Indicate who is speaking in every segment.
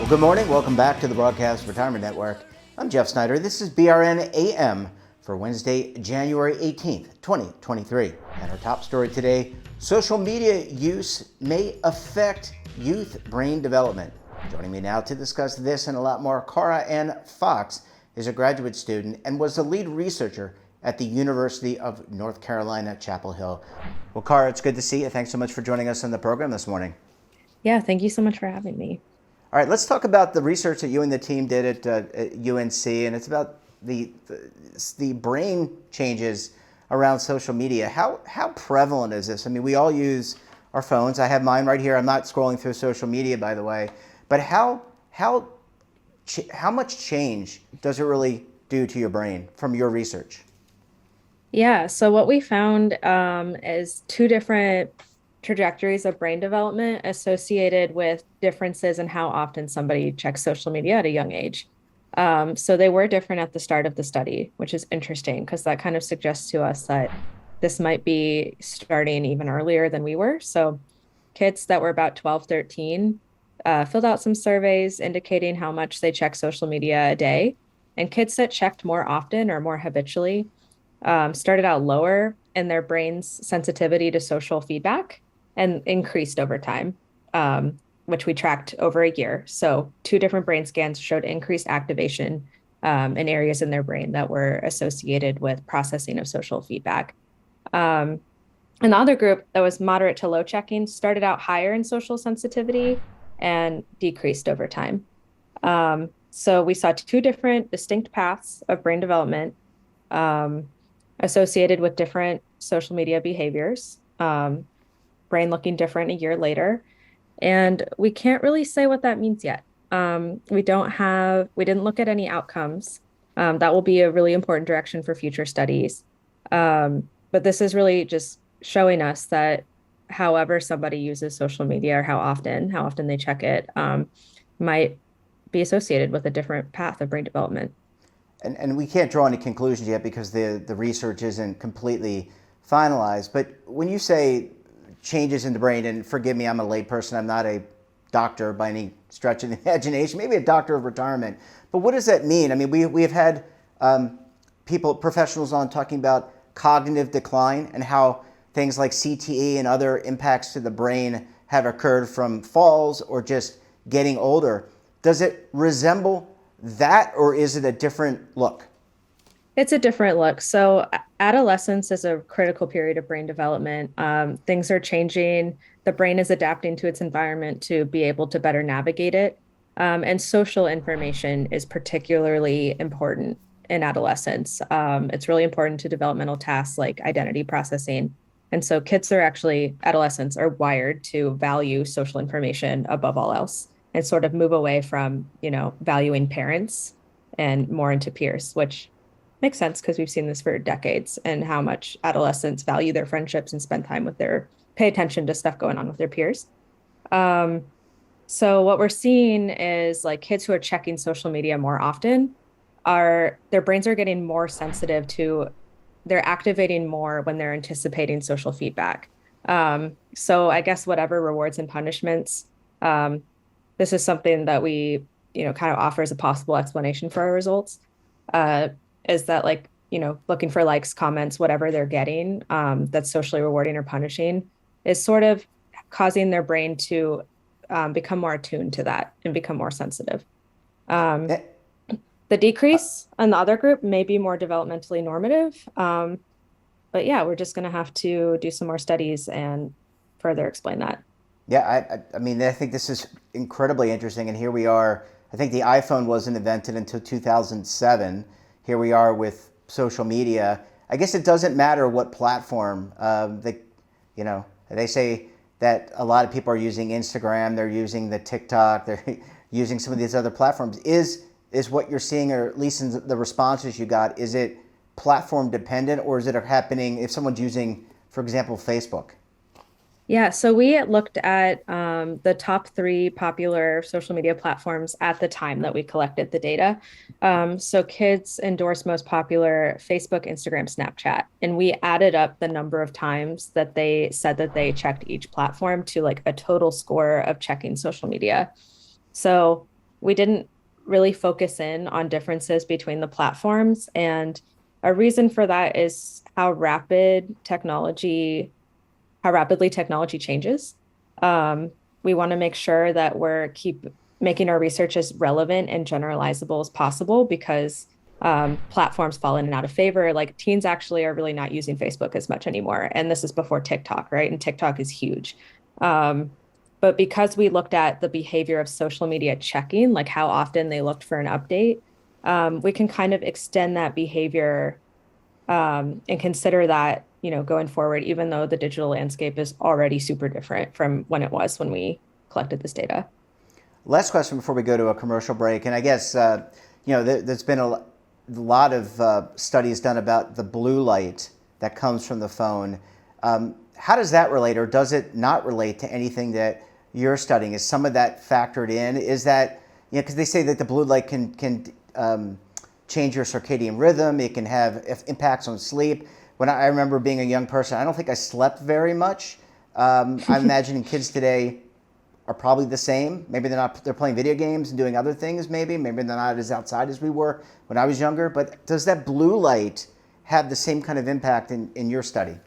Speaker 1: Good morning. Welcome back to the Broadcast Retirement Network. I'm Jeff Snyder. This is BRN AM for Wednesday, January 18th, 2023. And our top story today, social media use may affect youth brain development. Joining me now to discuss this and a lot more, Cara Ann Fox is a graduate student and was the lead researcher at the University of North Carolina, Chapel Hill. Well, Cara, it's good to see you. Thanks so much for joining us on the program this morning.
Speaker 2: Yeah, thank you so much for having me.
Speaker 1: All right, let's talk about the research that you and the team did at UNC, and it's about the brain changes around social media. How prevalent is this? I mean, we all use our phones. I have mine right here. I'm not scrolling through social media, by the way. But how much change does it really do to your brain from your research?
Speaker 2: Yeah, so what we found is two different trajectories of brain development associated with differences in how often somebody checks social media at a young age. So they were different at the start of the study, which is interesting because that kind of suggests to us that this might be starting even earlier than we were. So kids that were about 12, 13 filled out some surveys indicating how much they check social media a day. And kids that checked more often or more habitually started out lower in their brain's sensitivity to social feedback and increased over time, which we tracked over a year. So two different brain scans showed increased activation in areas in their brain that were associated with processing of social feedback. And the other group that was moderate to low checking started out higher in social sensitivity and decreased over time. So we saw two different distinct paths of brain development associated with different social media behaviors. Brain looking different a year later. And we can't really say what that means yet. We didn't look at any outcomes. That will be a really important direction for future studies. But this is really just showing us that however somebody uses social media or how often they check it, might be associated with a different path of brain development.
Speaker 1: And we can't draw any conclusions yet because the research isn't completely finalized. But when you say changes in the brain, and forgive me, I'm a layperson, I'm not a doctor by any stretch of the imagination, maybe a doctor of retirement. But what does that mean? I mean, we have had professionals on talking about cognitive decline and how things like CTE and other impacts to the brain have occurred from falls or just getting older. Does it resemble that, or is it a different look?
Speaker 2: It's a different look. So adolescence is a critical period of brain development. Things are changing. The brain is adapting to its environment to be able to better navigate it. And social information is particularly important in adolescence. It's really important to developmental tasks like identity processing. And so adolescents are wired to value social information above all else and sort of move away from, valuing parents and more into peers, which makes sense because we've seen this for decades and how much adolescents value their friendships and pay attention to stuff going on with their peers. So what we're seeing is like kids who are checking social media more often their brains are getting more sensitive they're activating more when they're anticipating social feedback. So I guess whatever rewards and punishments, this is something that we, kind of offers a possible explanation for our results. Is that looking for likes, comments, whatever they're getting that's socially rewarding or punishing is sort of causing their brain to become more attuned to that and become more sensitive. The decrease in the other group may be more developmentally normative. But yeah, we're just going to have to do some more studies and further explain that.
Speaker 1: Yeah, I mean, I think this is incredibly interesting. And here we are. I think the iPhone wasn't invented until 2007. Here we are with social media. I guess it doesn't matter what platform. They say that a lot of people are using Instagram. They're using the TikTok. They're using some of these other platforms. Is what you're seeing, or at least in the responses you got, is it platform dependent, or is it happening if someone's using, for example, Facebook?
Speaker 2: Yeah, so we looked at the top 3 popular social media platforms at the time that we collected the data. So kids endorsed most popular Facebook, Instagram, Snapchat, and we added up the number of times that they said that they checked each platform to like a total score of checking social media. So we didn't really focus in on differences between the platforms. And a reason for that is how rapidly technology changes. Um, we want to make sure that we're keep making our research as relevant and generalizable as possible because platforms fall in and out of favor. Like teens actually are really not using Facebook as much anymore. And this is before TikTok, right? And TikTok is huge. Um, but because we looked at the behavior of social media checking, like how often they looked for an update, we can kind of extend that behavior and consider that, going forward, even though the digital landscape is already super different from when it was when we collected this data.
Speaker 1: Last question before we go to a commercial break, and I guess there's been a lot of studies done about the blue light that comes from the phone. How does that relate, or does it not relate to anything that you're studying? Is some of that factored in? Is that, because they say that the blue light can change your circadian rhythm. It can have impacts on sleep. When I remember being a young person, I don't think I slept very much. I'm imagining kids today are probably the same. Maybe they're playing video games and doing other things maybe they're not as outside as we were when I was younger. But does that blue light have the same kind of impact in your study?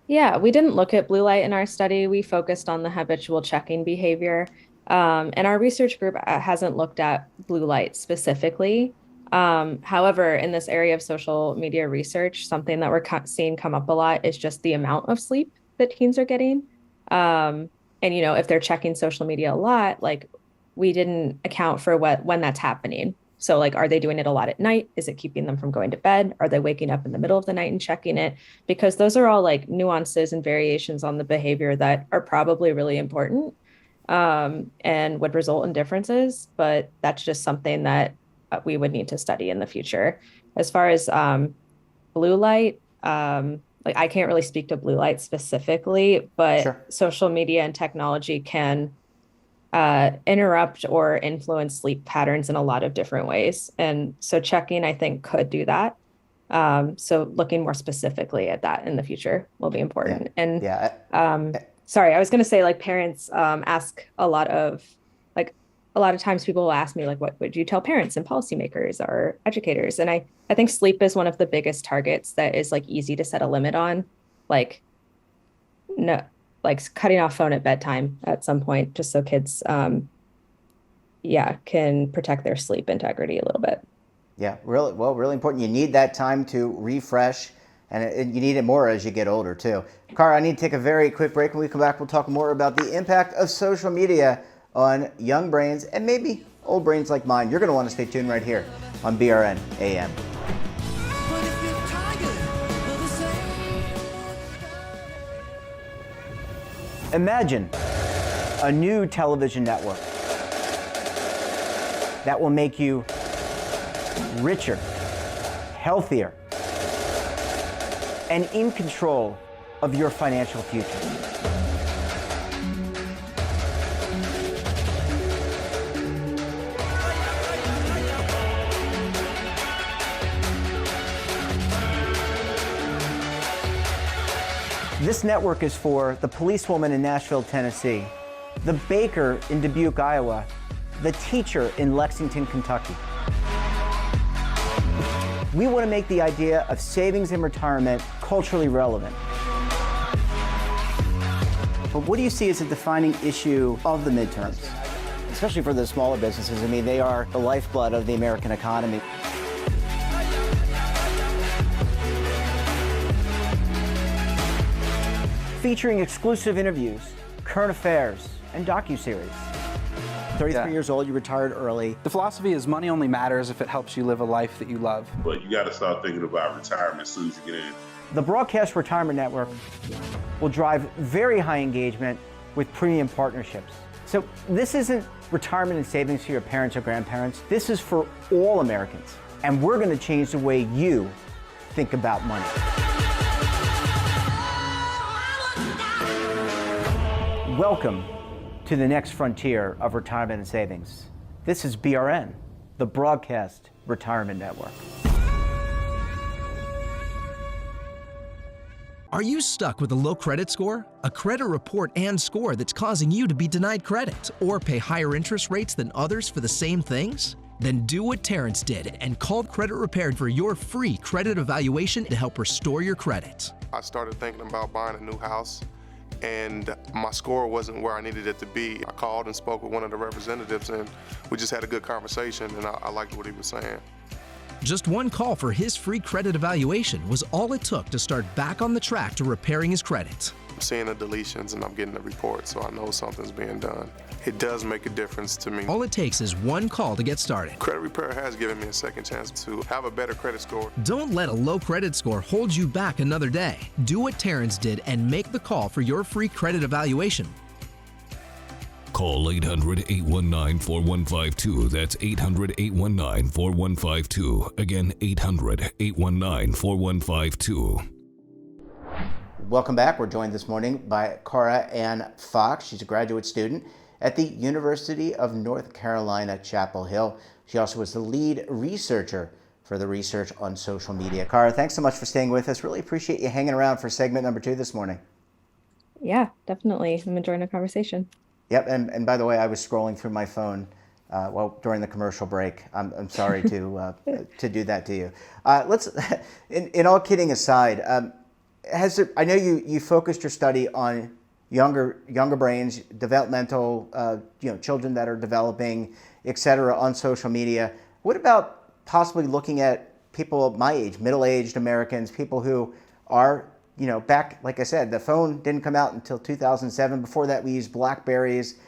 Speaker 2: Yeah, we didn't look at blue light in our study. We focused on the habitual checking behavior. And our research group hasn't looked at blue light specifically. However, in this area of social media research, something that we're seeing come up a lot is just the amount of sleep that teens are getting. And if they're checking social media a lot, like we didn't account for when that's happening. So like, are they doing it a lot at night? Is it keeping them from going to bed? Are they waking up in the middle of the night and checking it? Because those are all like nuances and variations on the behavior that are probably really important, and would result in differences. But that's just something that we would need to study in the future. As far as blue light, like I can't really speak to blue light specifically, but
Speaker 1: Sure.
Speaker 2: social media and technology can interrupt or influence sleep patterns in a lot of different ways. And so checking, I think, could do that. So looking more specifically at that in the future will be important.
Speaker 1: Yeah.
Speaker 2: And
Speaker 1: Yeah.
Speaker 2: sorry, I was going to say like parents ask a lot of times people will ask me like, what would you tell parents and policymakers or educators? And I think sleep is one of the biggest targets that is like easy to set a limit on. Like no, like cutting off phone at bedtime at some point, just so kids, can protect their sleep integrity a little bit.
Speaker 1: Yeah, really important. You need that time to refresh, and you need it more as you get older too. Cara, I need to take a very quick break. When we come back, we'll talk more about the impact of social media on young brains and maybe old brains like mine. You're going to want to stay tuned right here on BRN AM. Imagine a new television network that will make you richer, healthier, and in control of your financial future. This network is for the policewoman in Nashville, Tennessee, the baker in Dubuque, Iowa, the teacher in Lexington, Kentucky. We want to make the idea of savings and retirement culturally relevant. But what do you see as a defining issue of the midterms? Especially for the smaller businesses. I mean, they are the lifeblood of the American economy. Featuring exclusive interviews, current affairs, and docuseries. 33 years old, you retired early.
Speaker 3: The philosophy is money only matters if it helps you live a life that you love.
Speaker 4: But you got to start thinking about retirement as soon as you get in.
Speaker 1: The Broadcast Retirement Network will drive very high engagement with premium partnerships. So this isn't retirement and savings for your parents or grandparents. This is for all Americans. And we're going to change the way you think about money. Welcome to the next frontier of retirement and savings. This is BRN, the Broadcast Retirement Network.
Speaker 5: Are you stuck with a low credit score? A credit report and score that's causing you to be denied credit or pay higher interest rates than others for the same things? Then do what Terrence did and call Credit Repaired for your free credit evaluation to help restore your credit.
Speaker 6: I started thinking about buying a new house, and my score wasn't where I needed it to be. I called and spoke with one of the representatives, and we just had a good conversation, and I liked what he was saying.
Speaker 5: Just one call for his free credit evaluation was all it took to start back on the track to repairing his credit.
Speaker 6: I'm seeing the deletions and I'm getting the report, so I know something's being done. It does make a difference to me.
Speaker 5: All it takes is one call to get started.
Speaker 6: Credit Repair has given me a second chance to have a better credit score.
Speaker 5: Don't let a low credit score hold you back another day. Do what Terrence did and make the call for your free credit evaluation.
Speaker 7: Call 800-819-4152. That's 800-819-4152. Again, 800-819-4152.
Speaker 1: Welcome back. We're joined this morning by Cara Ann Fox. She's a graduate student at the University of North Carolina, Chapel Hill. She also was the lead researcher for the research on social media. Cara, thanks so much for staying with us. Really appreciate you hanging around for segment number 2 this morning.
Speaker 2: Yeah, definitely. I'm enjoying the conversation.
Speaker 1: Yep, and by the way, I was scrolling through my phone during the commercial break. I'm sorry to do that to you. Let's, in all kidding aside, I know you focused your study on younger brains, developmental, children that are developing, et cetera, on social media. What about possibly looking at people of my age, middle-aged Americans, people who are back, like I said, the phone didn't come out until 2007. Before that, we used Blackberries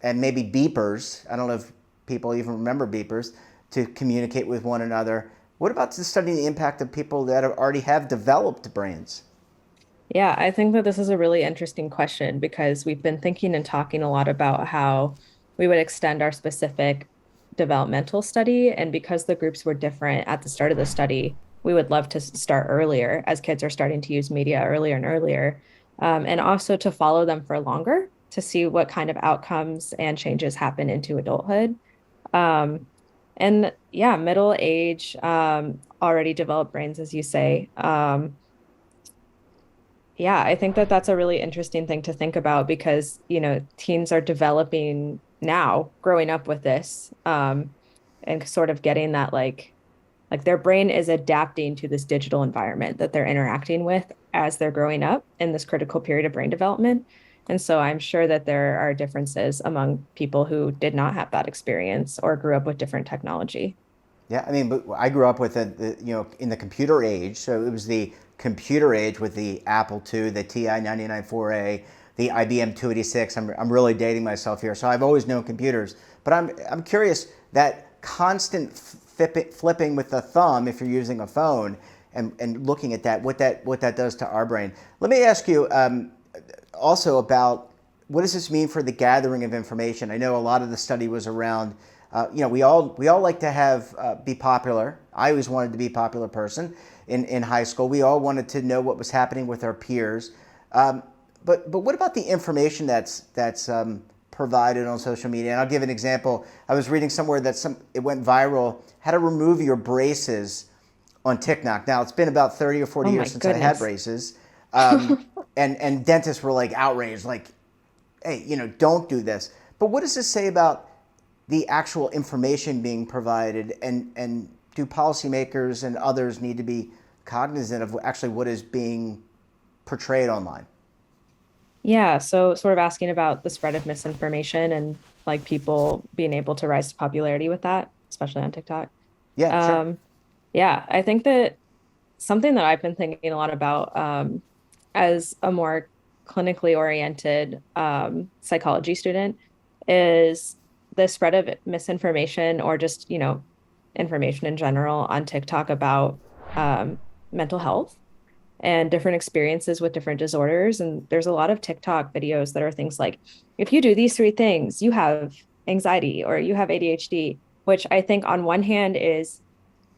Speaker 1: and maybe beepers. I don't know if people even remember beepers to communicate with one another. What about studying the impact of people that already have developed brains?
Speaker 2: Yeah, I think that this is a really interesting question because we've been thinking and talking a lot about how we would extend our specific developmental study. And because the groups were different at the start of the study, we would love to start earlier as kids are starting to use media earlier and earlier, and also to follow them for longer to see what kind of outcomes and changes happen into adulthood. And yeah, middle age, already developed brains, as you say. Yeah, I think that that's a really interesting thing to think about because, teens are developing now, growing up with this, and sort of getting that like their brain is adapting to this digital environment that they're interacting with as they're growing up in this critical period of brain development. And so I'm sure that there are differences among people who did not have that experience or grew up with different technology.
Speaker 1: Yeah, I mean, but I grew up with in the computer age. So it was the computer age with the Apple II, the TI 994A, the IBM 286. I'm really dating myself here. So I've always known computers, but I'm curious that constant flipping with the thumb if you're using a phone and looking at that, what that does to our brain. Let me ask you also about what does this mean for the gathering of information? I know a lot of the study was around, we all like to be popular. I always wanted to be a popular person in high school. We all wanted to know what was happening with our peers. But what about the information that's provided on social media? And I'll give an example. I was reading somewhere that it went viral, how to remove your braces on TikTok. Now, it's been about 30 or 40 years since I had braces. And dentists were like outraged, like, hey, don't do this. But what does this say about the actual information being provided? And do policymakers and others need to be cognizant of actually what is being portrayed online?
Speaker 2: Yeah, so sort of asking about the spread of misinformation and like people being able to rise to popularity with that, especially on TikTok.
Speaker 1: Yeah, sure.
Speaker 2: Yeah, I think that something that I've been thinking a lot about as a more clinically oriented psychology student is the spread of misinformation or just, information in general on TikTok about mental health and different experiences with different disorders. And there's a lot of TikTok videos that are things like, if you do these 3 things, you have anxiety or you have ADHD, which I think on one hand is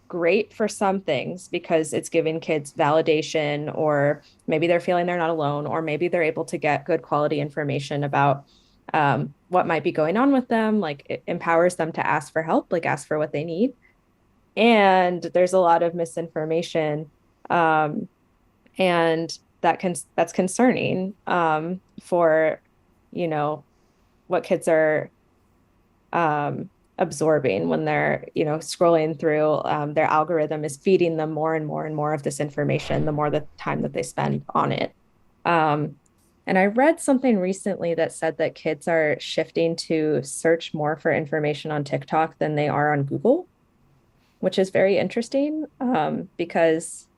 Speaker 2: great for some things because it's giving kids validation, or maybe they're feeling they're not alone, or maybe they're able to get good quality information about what might be going on with them. Like it empowers them to ask for help, like ask for what they need. And there's a lot of misinformation. And that's concerning for, what kids are absorbing when they're, scrolling through. Their algorithm is feeding them more and more and more of this information, the more the time that they spend on it. Um, and I read something recently that said that kids are shifting to search more for information on TikTok than they are on Google, which is very interesting because,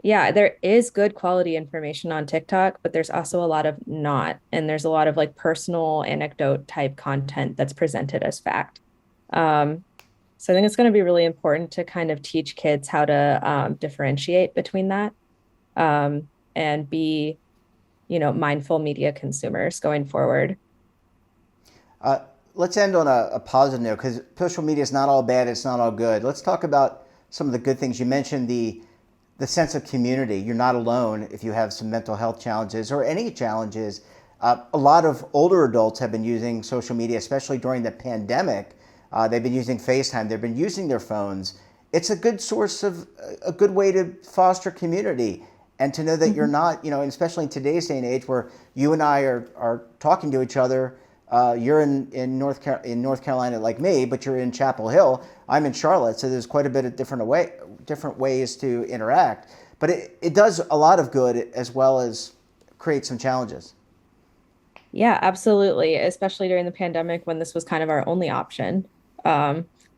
Speaker 2: yeah, there is good quality information on TikTok, but there's also a lot of not. And there's a lot of like personal anecdote type content that's presented as fact. Um, so I think it's going to be really important to kind of teach kids how to differentiate between that and be, mindful media consumers going forward.
Speaker 1: Let's end on a positive note, because social media is not all bad, it's not all good. Let's talk about some of the good things. You mentioned the sense of community. You're not alone if you have some mental health challenges or any challenges. A lot of older adults have been using social media, especially during the pandemic. They've been using FaceTime, they've been using their phones. It's a good source of, a good way to foster community. And to know that you're not, and especially in today's day and age where you and I are talking to each other. You're in North Carolina like me, but you're in Chapel Hill. I'm in Charlotte, so there's quite a bit of different ways to interact. But it does a lot of good as well as create some challenges.
Speaker 2: Yeah, absolutely. Especially during the pandemic when this was kind of our only option.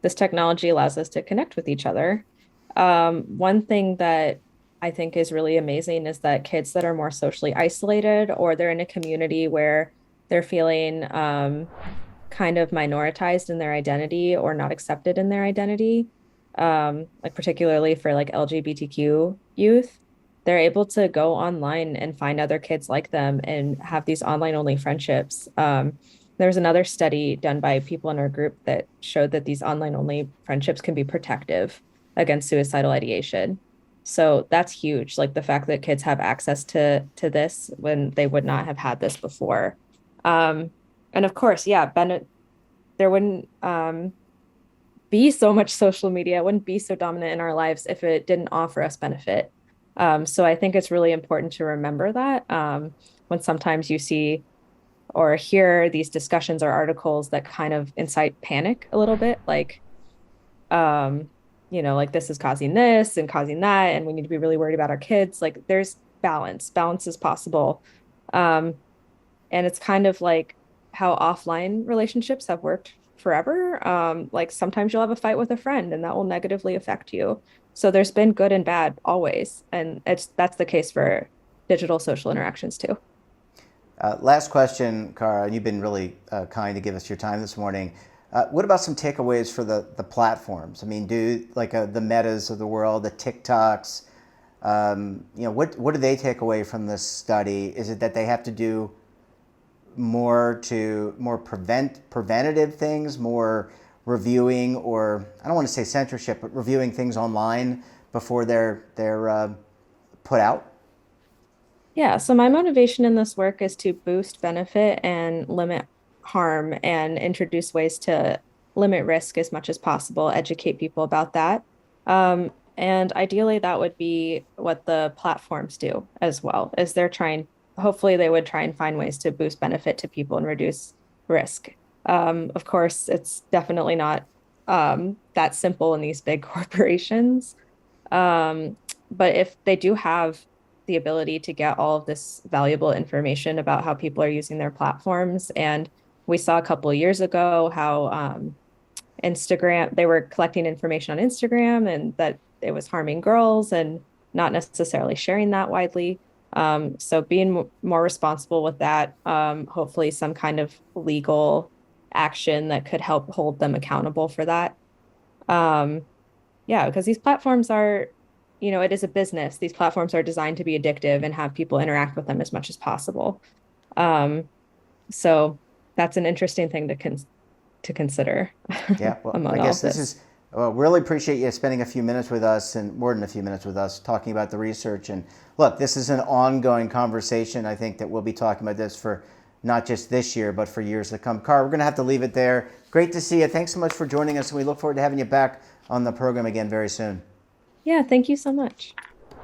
Speaker 2: This technology allows us to connect with each other. One thing that I think is really amazing is that kids that are more socially isolated or they're in a community where they're feeling kind of minoritized in their identity or not accepted in their identity, like particularly for like LGBTQ youth, they're able to go online and find other kids like them and have these online only friendships. There was another study done by people in our group that showed that these online only friendships can be protective against suicidal ideation. So that's huge. Like the fact that kids have access to this when they would not have had this before. And of course, yeah, there wouldn't be so much social media, it wouldn't be so dominant in our lives if it didn't offer us benefit. So I think it's really important to remember that when sometimes you see or hear these discussions or articles that kind of incite panic a little bit, like, like this is causing this and causing that, and we need to be really worried about our kids. Like there's balance. Balance is possible. And it's kind of like how offline relationships have worked forever. Like sometimes you'll have a fight with a friend and that will negatively affect you. So there's been good and bad always. And that's the case for digital social interactions too.
Speaker 1: Last question, Cara, and you've been really kind to give us your time this morning. What about some takeaways for the platforms? I mean, the Metas of the world, the TikToks, what do they take away from this study? Is it that they have to do more preventative things, more reviewing, or I don't want to say censorship, but reviewing things online before they're put out?
Speaker 2: Yeah, so my motivation in this work is to boost benefit and limit harm and introduce ways to limit risk as much as possible, educate people about that. And ideally, that would be what the platforms do as well, as hopefully they would try and find ways to boost benefit to people and reduce risk. Of course, it's definitely not that simple in these big corporations. But if they do have the ability to get all of this valuable information about how people are using their platforms, and we saw a couple of years ago how Instagram, they were collecting information on Instagram and that it was harming girls and not necessarily sharing that widely. So being more responsible with that, hopefully some kind of legal action that could help hold them accountable for that. Yeah, because these platforms are, it is a business. These platforms are designed to be addictive and have people interact with them as much as possible. So that's an interesting thing to consider.
Speaker 1: Yeah, well, I guess this is, really appreciate you spending a few minutes with us, and more than a few minutes with us, talking about the research. And look, this is an ongoing conversation. I think that we'll be talking about this for not just this year, but for years to come. Cara, we're going to have to leave it there. Great to see you. Thanks so much for joining us, and we look forward to having you back on the program again very soon.
Speaker 2: Yeah, thank you so much.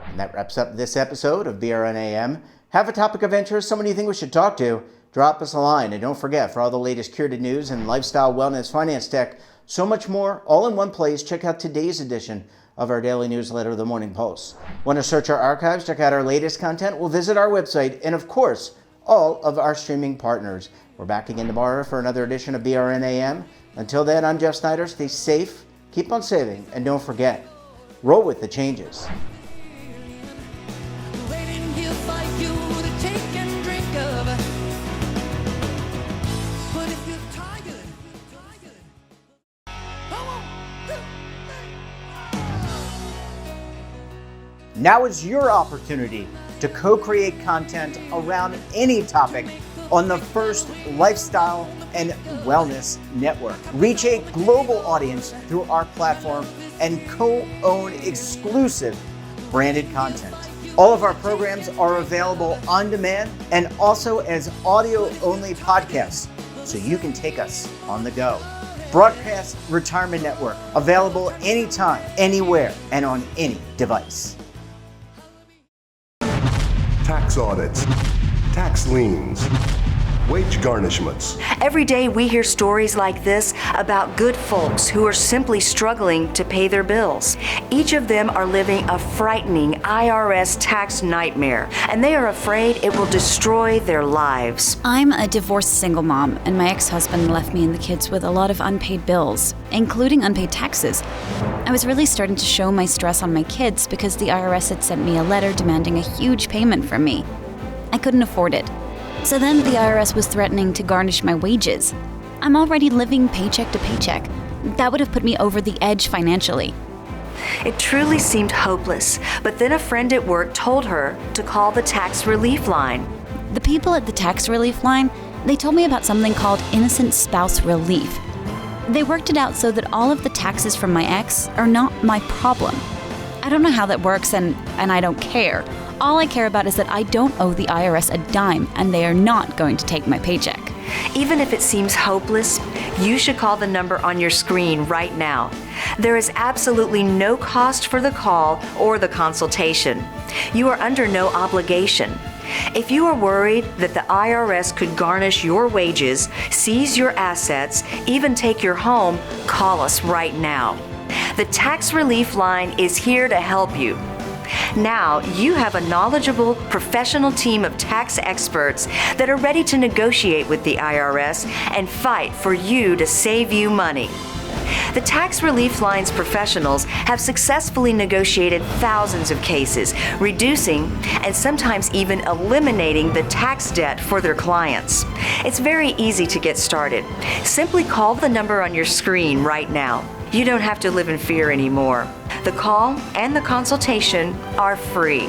Speaker 1: And that wraps up this episode of BRN AM. Have a topic of interest, someone you think we should talk to? Drop us a line. And don't forget, for all the latest curated news and lifestyle, wellness, finance, tech, so much more, all in one place, check out today's edition of our daily newsletter, The Morning Pulse. Want to search our archives, check out our latest content? Well, visit our website and, of course, all of our streaming partners. We're back again tomorrow for another edition of BRN AM. Until then, I'm Jeff Snyder. Stay safe, keep on saving, and don't forget, roll with the changes. Now is your opportunity to co-create content around any topic on the first lifestyle and wellness network. Reach a global audience through our platform and co-own exclusive branded content. All of our programs are available on demand and also as audio-only podcasts, so you can take us on the go. Broadcast Retirement Network, available anytime, anywhere, and on any device.
Speaker 8: Tax audits, tax liens, wage garnishments.
Speaker 9: Every day we hear stories like this about good folks who are simply struggling to pay their bills. Each of them are living a frightening IRS tax nightmare, and they are afraid it will destroy their lives.
Speaker 10: I'm a divorced single mom, and my ex-husband left me and the kids with a lot of unpaid bills, including unpaid taxes. I was really starting to show my stress on my kids because the IRS had sent me a letter demanding a huge payment from me. I couldn't afford it. So then the IRS was threatening to garnish my wages. I'm already living paycheck to paycheck. That would have put me over the edge financially.
Speaker 9: It truly seemed hopeless, but then a friend at work told her to call the tax relief line.
Speaker 10: The people at the tax relief line, they told me about something called innocent spouse relief. They worked it out so that all of the taxes from my ex are not my problem. I don't know how that works, and I don't care. All I care about is that I don't owe the IRS a dime, and they are not going to take my paycheck.
Speaker 9: Even if it seems hopeless, you should call the number on your screen right now. There is absolutely no cost for the call or the consultation. You are under no obligation. If you are worried that the IRS could garnish your wages, seize your assets, even take your home, call us right now. The Tax Relief Line is here to help you. Now you have a knowledgeable, professional team of tax experts that are ready to negotiate with the IRS and fight for you to save you money. The Tax Relief Line's professionals have successfully negotiated thousands of cases, reducing and sometimes even eliminating the tax debt for their clients. It's very easy to get started. Simply call the number on your screen right now. You don't have to live in fear anymore. The call and the consultation are free.